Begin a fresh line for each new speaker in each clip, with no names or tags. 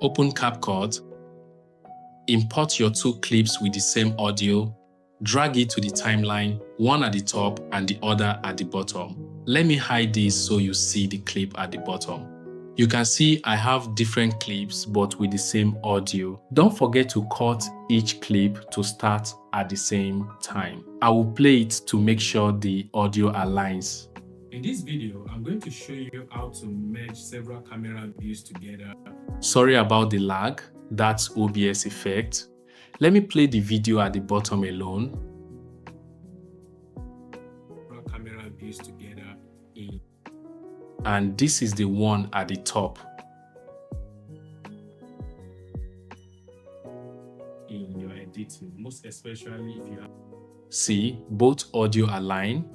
Open CapCut, import your two clips with the same audio, drag it to the timeline, one at the top and the other at the bottom. Let me hide this so you see the clip at the bottom. You can see I have different clips but with the same audio. Don't forget to cut each clip to start at the same time. I will play it to make sure the audio aligns.
In this video, I'm going to show you how to merge several camera views together.
Sorry about the lag, that's OBS effect. Let me play the video at the bottom alone.
Camera views together in.
And this is the one at the top.
In your editing, most especially if you have.
See, both audio align.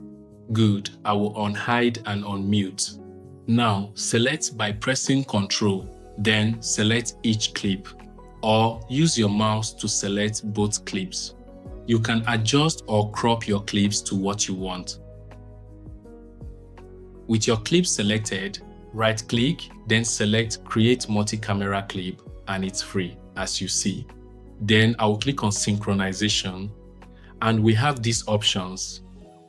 Good, I will unhide and unmute. Now, select by pressing Ctrl, then select each clip, or use your mouse to select both clips. You can adjust or crop your clips to what you want. With your clip selected, right-click, then select Create Multi-Camera Clip, and it's free, as you see. Then I will click on Synchronization, and we have these options: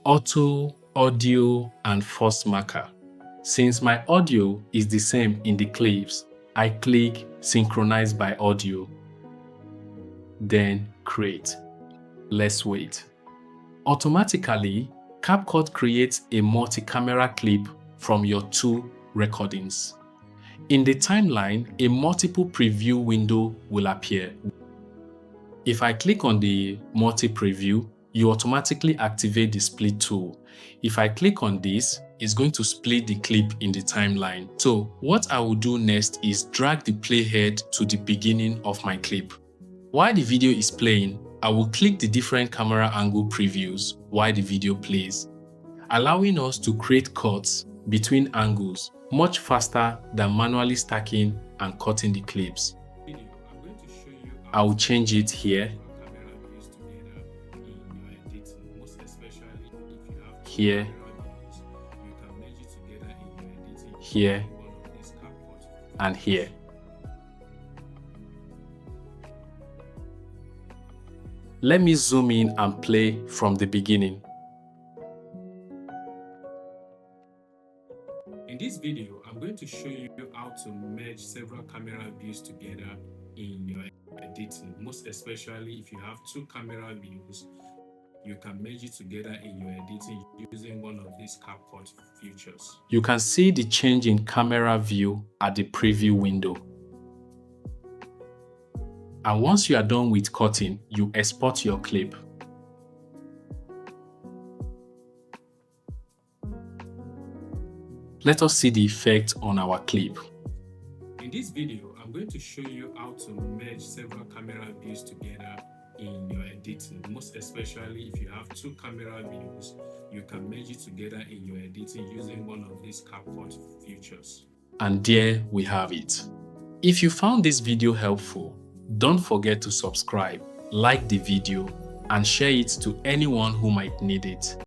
Auto, Audio, and Force Marker. Since my audio is the same in the clips, I click Synchronize by Audio, then Create. Let's wait. Automatically, CapCut creates a multi-camera clip from your two recordings. In the timeline, a multiple preview window will appear. If I click on the multi-preview, you automatically activate the split tool. If I click on this, it's going to split the clip in the timeline. So what I will do next is drag the playhead to the beginning of my clip. While the video is playing, I will click the different camera angle previews while the video plays, allowing us to create cuts between angles much faster than manually stacking and cutting the clips. I will change it here, here, here, and here. Let me zoom in and play from the beginning.
In this video, I'm going to show you how to merge several camera views together in your editing. Most especially if you have two camera views, you can merge it together in your editing using one of these CapCut features.
You can see the change in camera view at the preview window. And once you are done with cutting, you export your clip. Let us see the effect on our clip.
In this video, I'm going to show you how to merge several camera views together in your editing. Most especially if you have two camera views, you can merge it together in your editing using one of these CapCut features.
And there we have it. If you found this video helpful, don't forget to subscribe, like the video, and share it to anyone who might need it.